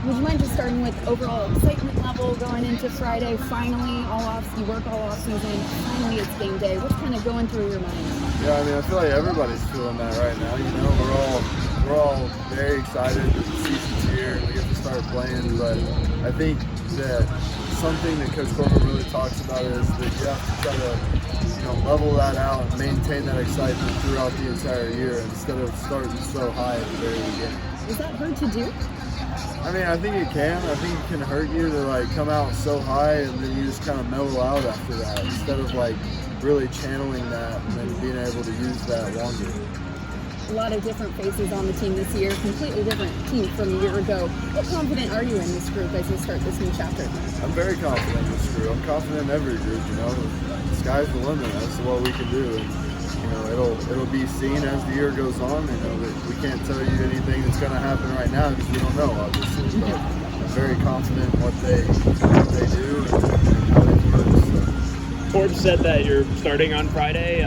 Would you mind just starting with overall excitement level going into Friday? Finally, you work all off season. Finally, it's game day. What's kind of going through your mind? Yeah, I mean, I feel like everybody's feeling that right now. You know, we're all very excited that the season's here and we get to start playing. But I think that something that Coach Corbin really talks about is that you have to try to, level that out and maintain that excitement throughout the entire year instead of starting so high at the very beginning. Is that hard to do? I mean, I think it can. I think it can hurt you to come out so high and then you just kind of mellow out after that instead of really channeling that and then being able to use that longer. A lot of different faces on the team this year, completely different team from a year ago. How confident are you in this group as you start this new chapter? I'm very confident in this group. I'm confident in every group, The sky's the limit. That's what we can do. And, it'll be seen as the year goes on. We can't tell you anything that's going to happen right now because we don't know, obviously. But I'm very confident in what they do and how they work. So. Forbes said that you're starting on Friday.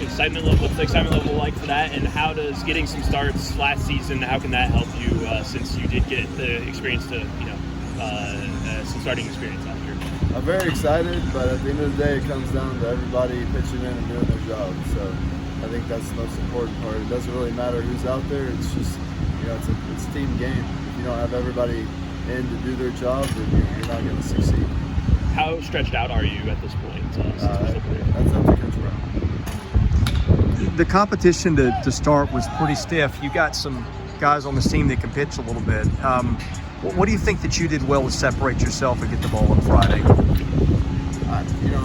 Excitement level. What's the excitement level like for that? And how does getting some starts last season? How can that help you since you did get the experience to some starting experience last year? I'm very excited, but at the end of the day, it comes down to everybody pitching in and doing their job. So I think that's the most important part. It doesn't really matter who's out there. It's just it's a team game. If you don't have everybody in to do their job, then you're not going to succeed. How stretched out are you at this point? That's up to Coach Brown. The competition to start was pretty stiff. You got some guys on this team that can pitch a little bit. What do you think that you did well to separate yourself and get the ball on Friday?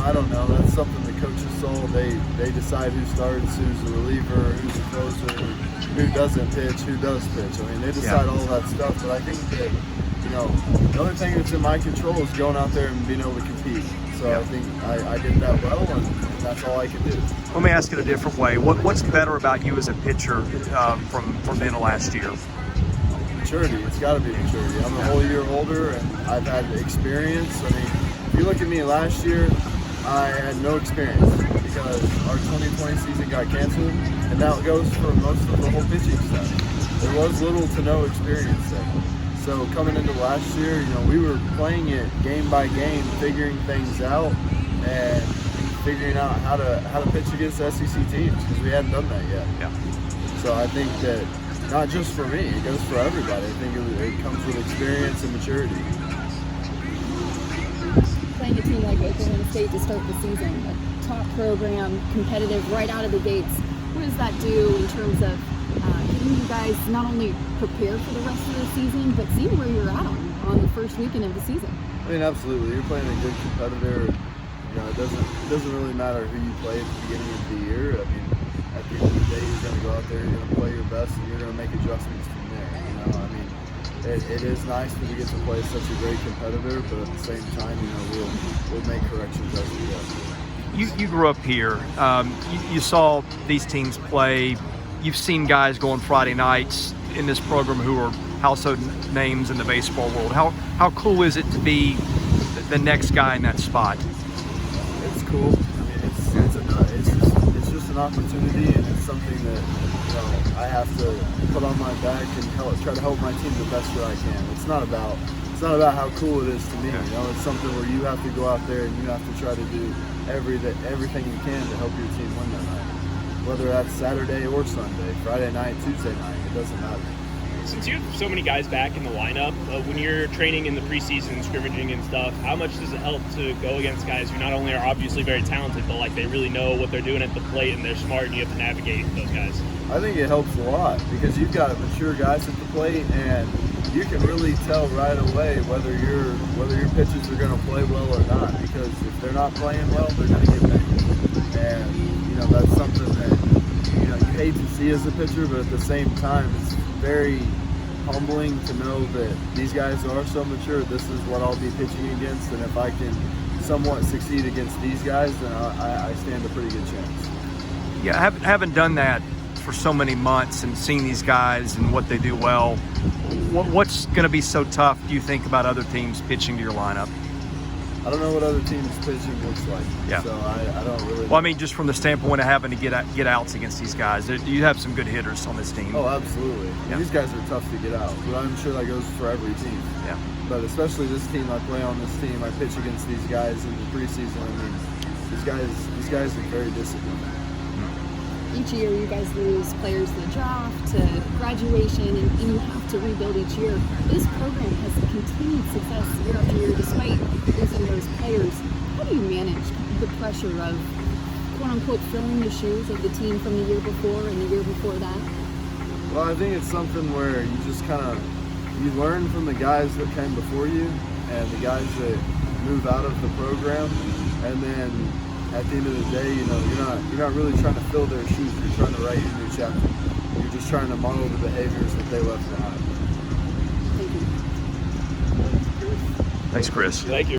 I don't know. That's something the coaches saw. They decide who starts, who's the reliever, who's the closer, who doesn't pitch, who does pitch. I mean, they decide all that stuff. But I think that the other thing that's in my control is going out there and being able to compete. So I think I did that well, and that's all I can do. Let me ask it a different way. What's better about you as a pitcher from then to last year? Maturity. It's got to be maturity. I'm a whole year older, and I've had experience. I mean, if you look at me last year, I had no experience because our 2020 season got canceled, and now it goes for most of the whole pitching stuff. There was little to no experience there. So coming into last year, we were playing it game by game, figuring things out, and figuring out how to pitch against SEC teams because we hadn't done that yet. Yeah. So I think that not just for me, it goes for everybody. I think it comes with experience and maturity. Playing a team like Oklahoma State to start the season, a top program, competitive right out of the gates, what does that do in terms of getting you guys not only prepare for the rest of the season, but seeing where you're at on the first weekend of the season? I mean, absolutely. You're playing a good competitor. It doesn't really matter who you play at the beginning of the year. I mean, at the end of the day, you're going to go out there, you're going to play your best, and you're going to make adjustments from there. I mean, it is nice that we get to play such a great competitor, but at the same time, we'll make corrections as we go. You grew up here. You saw these teams play. You've seen guys go on Friday nights in this program who are household names in the baseball world. How cool is it to be the next guy in that spot? It's cool. I mean, it's just an opportunity, and it's something that I have to put on my back and try to help my team the best that I can. It's not about how cool it is to me. It's something where you have to go out there and you have to try to do everything you can to help your team win that night. Whether that's Saturday or Sunday, Friday night, Tuesday night, it doesn't matter. Since you have so many guys back in the lineup, when you're training in the preseason, scrimmaging and stuff, how much does it help to go against guys who not only are obviously very talented, but they really know what they're doing at the plate and they're smart and you have to navigate those guys? I think it helps a lot because you've got mature guys at the plate and you can really tell right away whether your pitches are going to play well or not, because if they're not playing well, they're going to get banged. And that's something that you hate to see as a pitcher, but at the same time, it's very humbling to know that these guys are so mature. This is what I'll be pitching against, and if I can somewhat succeed against these guys, then I stand a pretty good chance. Yeah, having done that for so many months and seeing these guys and what they do well, what's going to be so tough, do you think, about other teams pitching to your lineup? I don't know what other teams' pitching looks like. Yeah. So I don't really. Well, I mean, just from the standpoint of having to get outs against these guys, you have some good hitters on this team. Oh, absolutely. Yeah. These guys are tough to get out, but I'm sure that goes for every team. Yeah. But especially this team, I play on this team. I pitch against these guys in the preseason. I mean, these guys are very disciplined. Each year you guys lose players to the draft, to graduation, and you have to rebuild each year. This program has continued success year after year despite losing those players. How do you manage the pressure of, quote-unquote, filling the shoes of the team from the year before and the year before that? Well, I think it's something where you just kind of you learn from the guys that came before you and the guys that move out of the program, and then at the end of the day, you're not really trying to fill their shoes. You're trying to write a new chapter. You're just trying to model the behaviors that they left behind. Thank you. Thanks, Chris. Thank you.